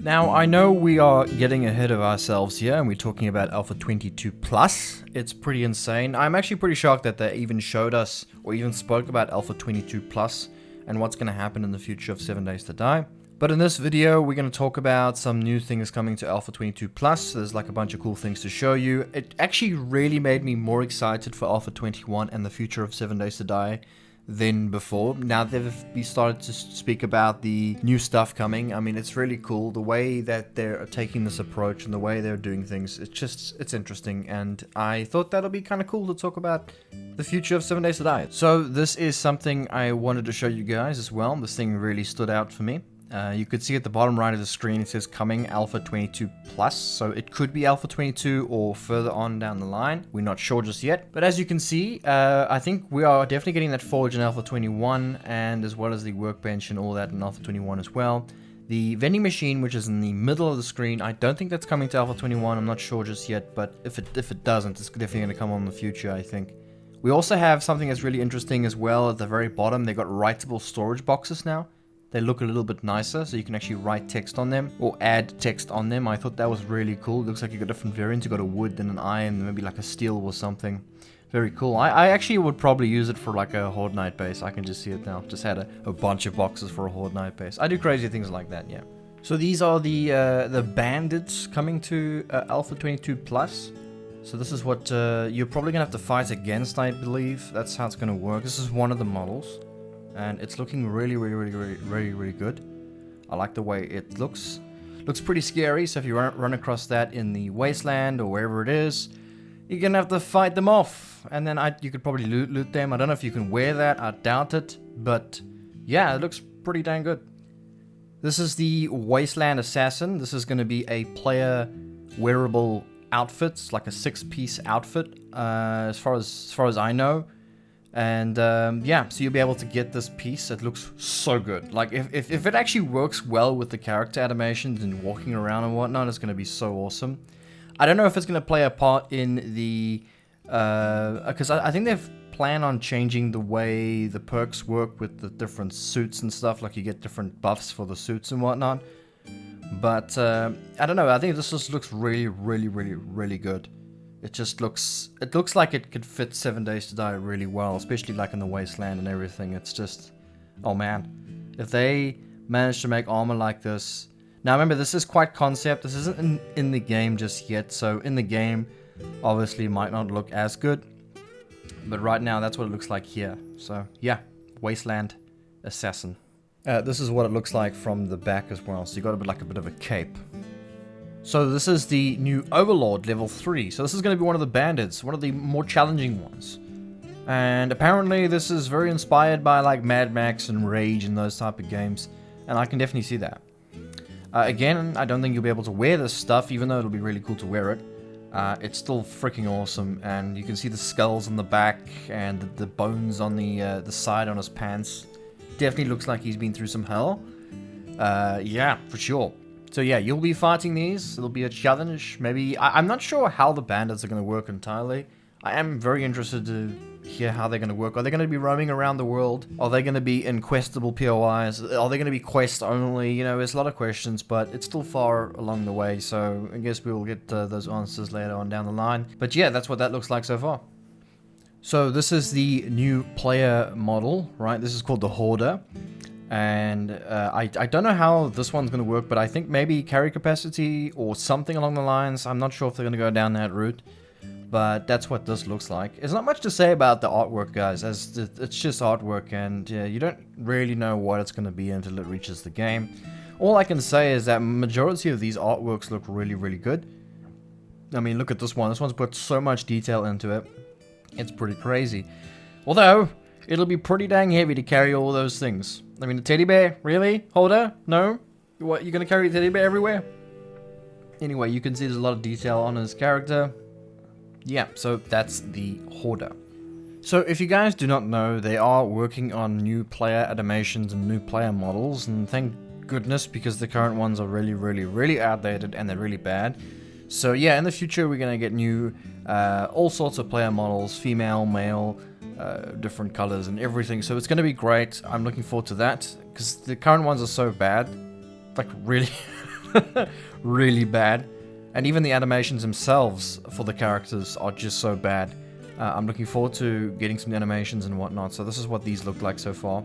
Now, I know we are getting ahead of ourselves here, and we're talking about Alpha 22 Plus. It's pretty insane. I'm actually pretty shocked that they even showed us, or even spoke about Alpha 22 Plus, and what's going to happen in the future of 7 Days to Die. But in this video, we're going to talk about some new things coming to Alpha 22 Plus. There's like a bunch of cool things to show you. It actually really made me more excited for Alpha 21 and the future of 7 Days to Die than before. Now they've started to speak about the new stuff coming. I mean, it's really cool the way that they're taking this approach and the way they're doing things. It's interesting, and I thought that'll be kind of cool to talk about the future of 7 Days to Die. So this is something I wanted to show you guys as well. This thing really stood out for me. You could see at the bottom right of the screen it says coming Alpha 22 Plus, so it could be Alpha 22 or further on down the line. We're not sure just yet, but as you can see, I think we are definitely getting that forge in Alpha 21, and as well as the workbench and all that in Alpha 21 as well. The vending machine, which is in the middle of the screen, I don't think that's coming to Alpha 21. I'm not sure just yet, but if it doesn't, it's definitely going to come on in the future, I think. We also have something that's really interesting as well at the very bottom. They got writable storage boxes now. They look a little bit nicer, so you can actually write text on them or add text on them. I thought that was really cool. It looks like you got different variants. You got a wood and an iron, maybe like a steel or something. Very cool. I actually would probably use it for like a Horde Night base. I can just see it now. Just had a bunch of boxes for a Horde Night base. I do crazy things like that, yeah. So these are the Bandits coming to Alpha 22 Plus. So this is what you're probably gonna have to fight against, I believe. That's how it's gonna work. This is one of the models. And it's looking really good. I like the way it looks. Looks pretty scary, so if you run across that in the Wasteland or wherever it is, you're gonna have to fight them off. And then you could probably loot them. I don't know if you can wear that, I doubt it. But yeah, it looks pretty dang good. This is the Wasteland Assassin. This is gonna be a player wearable outfit. It's like a 6-piece outfit, as far as I know. And yeah, so you'll be able to get this piece. It looks so good. Like if it actually works well with the character animations and walking around and whatnot, it's going to be so awesome. I don't know if it's going to play a part in the because I think they've planned on changing the way the perks work with the different suits and stuff. Like you get different buffs for the suits and whatnot. But I don't know. I think this just looks really good. It looks like it could fit 7 Days to Die really well, especially like in the Wasteland and everything. It's just, oh man, if they manage to make armor like this. Now remember, this is quite concept. This isn't in the game just yet, so in the game, obviously might not look as good. But right now, that's what it looks like here. So yeah, Wasteland Assassin. This is what it looks like from the back as well. So you got a bit of a cape. So this is the new Overlord level 3. So this is going to be one of the Bandits, one of the more challenging ones. And apparently this is very inspired by like Mad Max and Rage and those type of games. And I can definitely see that. Again, I don't think you'll be able to wear this stuff, even though it'll be really cool to wear it. It's still freaking awesome, and you can see the skulls on the back and the bones on the side on his pants. Definitely looks like he's been through some hell. Yeah, for sure. So yeah, you'll be fighting these. It'll be a challenge. Maybe I'm not sure how the bandits are going to work entirely. I am very interested to hear how they're going to work. Are they going to be roaming around the world? Are they going to be in questable POIs? Are they going to be quest only? You know, there's a lot of questions, but it's still far along the way. So I guess we'll get those answers later on down the line. But yeah, that's what that looks like so far. So this is the new player model, right? This is called the Hoarder. And I don't know how this one's going to work, but I think maybe carry capacity or something along the lines. I'm not sure if they're going to go down that route, but that's what this looks like. There's not much to say about the artwork, guys, as it's just artwork, and you don't really know what it's going to be until it reaches the game. All I can say is that majority of these artworks look really good. I mean, look at this one. This one's put so much detail into it. It's pretty crazy. Although, it'll be pretty dang heavy to carry all those things. I mean, the teddy bear? Really? Holder? No? What, you're gonna carry the teddy bear everywhere? Anyway, you can see there's a lot of detail on his character. Yeah, so that's the Hoarder. So if you guys do not know, they are working on new player animations and new player models, and thank goodness, because the current ones are really outdated and they're really bad. So yeah, in the future we're gonna get new, all sorts of player models, female, male, different colors and everything, so it's going to be great. I'm looking forward to that, because the current ones are so bad, like really Really bad. And even the animations themselves for the characters are just so bad. I'm looking forward to getting some animations and whatnot. So this is what these look like so far.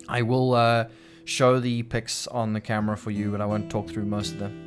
I will show the pics on the camera for you, but I won't talk through most of them.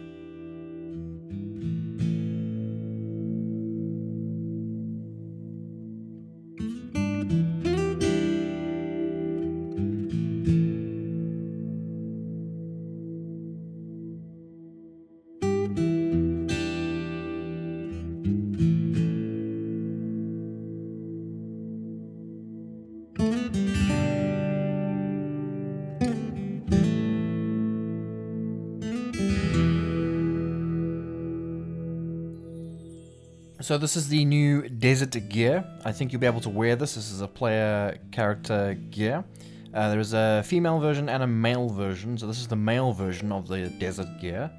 So this is the new desert gear. I think you'll be able to wear this. This is a player character gear. There is a female version and a male version. So this is the male version of the desert gear.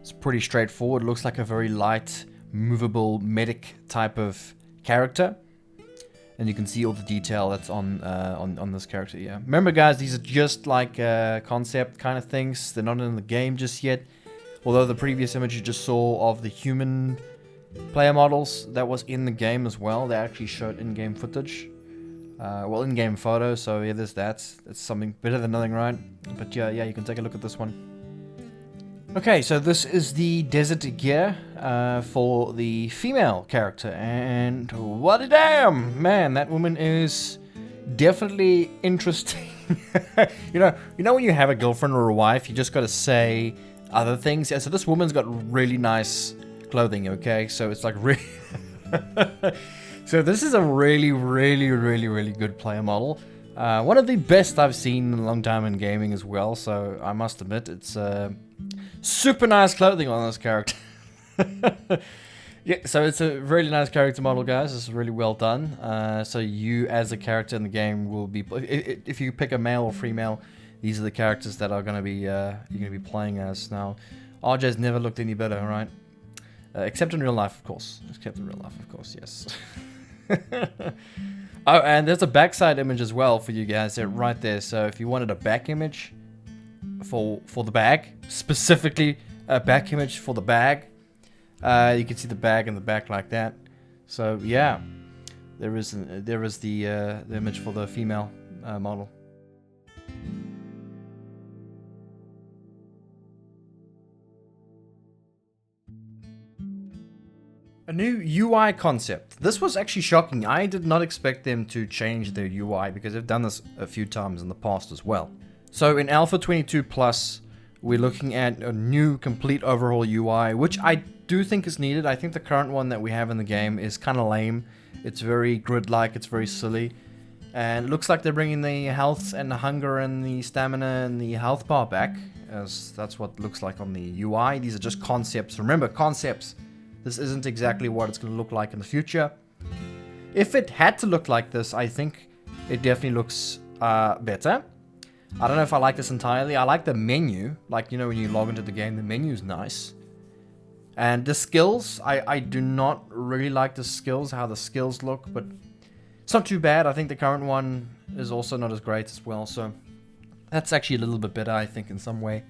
It's pretty straightforward. It looks like a very light, movable medic type of character. And you can see all the detail that's on this character. Yeah. Remember, guys, these are just like concept kind of things. They're not in the game just yet. Although the previous image you just saw of the human player models, that was in the game as well. They actually showed in-game footage. Well, in-game photos, so yeah, there's that. It's something better than nothing, right? But yeah, you can take a look at this one. Okay, so this is the desert gear for the female character, and what a damn! Man, that woman is definitely interesting. you know when you have a girlfriend or a wife, you just gotta say other things. Yeah, so this woman's got really nice clothing, okay? So it's like really... So this is a really good player model. One of the best I've seen in a long time in gaming as well, so I must admit, it's super nice clothing on this character. Yeah, so it's a really nice character model, guys. It's really well done. So you, as a character in the game, will be... If you pick a male or female, these are the characters that are going to be you're going to be playing as. Now, RJ's never looked any better, right? Except in real life, of course. Except in real life, of course, yes. Oh, and there's a backside image as well for you guys there, right there. So if you wanted a back image for the bag, specifically a back image for the bag, you can see the bag in the back like that. So yeah, there is the image for the female model. A new UI concept. This was actually shocking. I did not expect them to change their UI because they've done this a few times in the past as well. So in Alpha 22 Plus, we're looking at a new complete overhaul UI, which I do think is needed. I think the current one that we have in the game is kind of lame. It's very grid-like, it's very silly. And it looks like they're bringing the health and the hunger and the stamina and the health bar back, as that's what it looks like on the UI. These are just concepts. Remember, concepts. This isn't exactly what it's going to look like in the future. If it had to look like this, I think it definitely looks better. I don't know if I like this entirely. I like the menu. Like, you know, when you log into the game, the menu's nice. And the skills, I do not really like the skills, how the skills look, but it's not too bad. I think the current one is also not as great as well, so that's actually a little bit better, I think, in some way.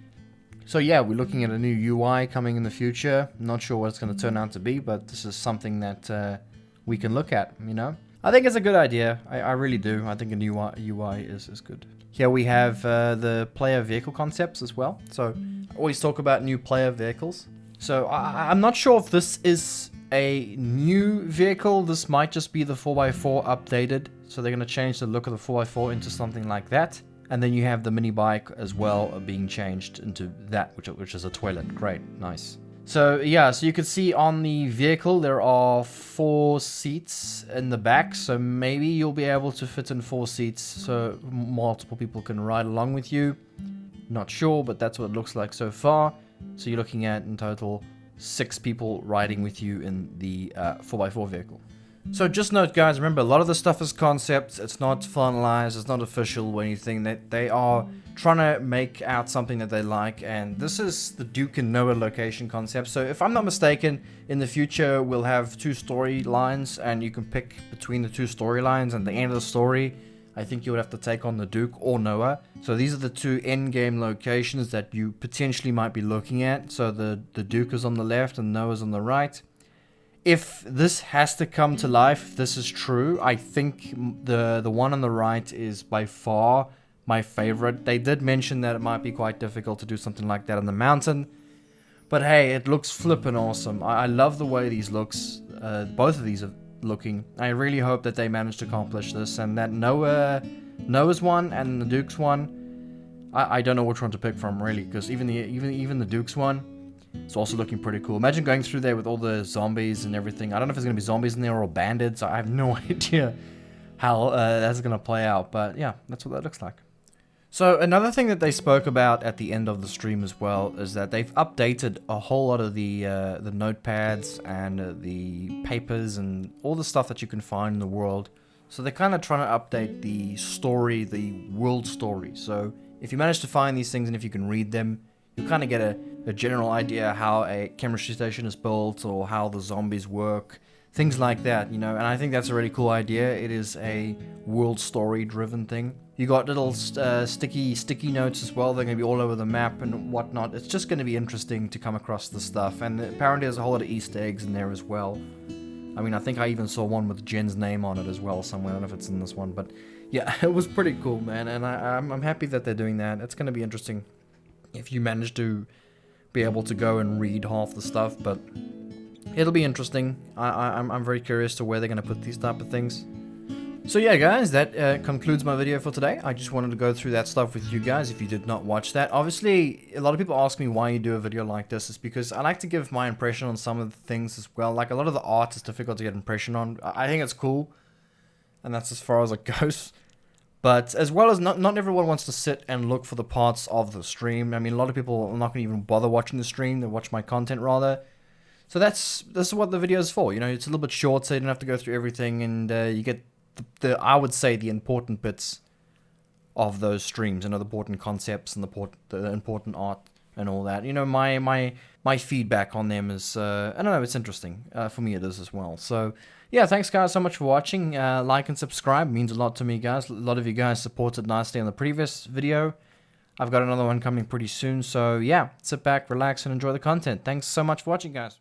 So yeah, we're looking at a new UI coming in the future. Not sure what it's going to turn out to be, but this is something that we can look at, you know. I think it's a good idea. I really do. I think a new UI is good. Here we have the player vehicle concepts as well. So I always talk about new player vehicles. So I'm not sure if this is a new vehicle. This might just be the 4x4 updated. So they're going to change the look of the 4x4 into something like that. And then you have the mini bike as well being changed into that, which is a toilet. Great, nice. So yeah, so you can see on the vehicle there are 4 seats in the back. So maybe you'll be able to fit in 4 seats so multiple people can ride along with you. Not sure, but that's what it looks like so far. So you're looking at in total 6 people riding with you in the 4x4 vehicle. So just note, guys, remember, a lot of the stuff is concepts. It's not finalized, it's not official or anything. That they are trying to make out something that they like, and this is the Duke and Noah location concept. So if I'm not mistaken, in the future we'll have 2 storylines, and you can pick between the 2 storylines, and at the end of the story, I think you would have to take on the Duke or Noah. So these are the two end-game locations that you potentially might be looking at. So the Duke is on the left and Noah's on the right. If this has to come to life, if this is true, I think the one on the right is by far my favorite. They did mention that it might be quite difficult to do something like that on the mountain. But hey, it looks flippin' awesome. I love the way these looks. Both of these are looking. I really hope that they manage to accomplish this, and that Noah's one and the Duke's one. I don't know which one to pick from really, because even the Duke's one, it's also looking pretty cool. Imagine going through there with all the zombies and everything. I don't know if there's gonna be zombies in there or bandits. I have no idea how that's gonna play out, but yeah, that's what that looks like. So another thing that they spoke about at the end of the stream as well is that they've updated a whole lot of the notepads and the papers and all the stuff that you can find in the world. So they're kind of trying to update the story, the world story. So if you manage to find these things and if you can read them, you kind of get a general idea how a chemistry station is built or how the zombies work. Things like that, you know, and I think that's a really cool idea. It is a world story driven thing. You got little sticky notes as well. They're going to be all over the map and whatnot. It's just going to be interesting to come across the stuff. And apparently there's a whole lot of Easter eggs in there as well. I mean, I think I even saw one with Jen's name on it as well somewhere. I don't know if it's in this one, but yeah, it was pretty cool, man. And I'm happy that they're doing that. It's going to be interesting if you manage to be able to go and read half the stuff, but it'll be interesting. I'm very curious to where they're going to put these type of things. So yeah, guys, that concludes my video for today. I just wanted to go through that stuff with you guys if you did not watch that. Obviously, a lot of people ask me why you do a video like this. It's because I like to give my impression on some of the things as well. Like, a lot of the art is difficult to get impression on. I think it's cool, and that's as far as it goes. But as well as not everyone wants to sit and look for the parts of the stream. I mean, a lot of people are not going to even bother watching the stream. They watch my content rather. So this is what the video is for. You know, it's a little bit short, so you don't have to go through everything, and you get I would say the important bits of those streams, you know, the important concepts and the important art and all that. You know, my feedback on them is I don't know, it's interesting. For me it is as well. So yeah, thanks guys so much for watching. Like and subscribe, it means a lot to me, guys. A lot of you guys supported nicely on the previous video. I've got another one coming pretty soon, so yeah, sit back, relax, and enjoy the content. Thanks so much for watching, guys.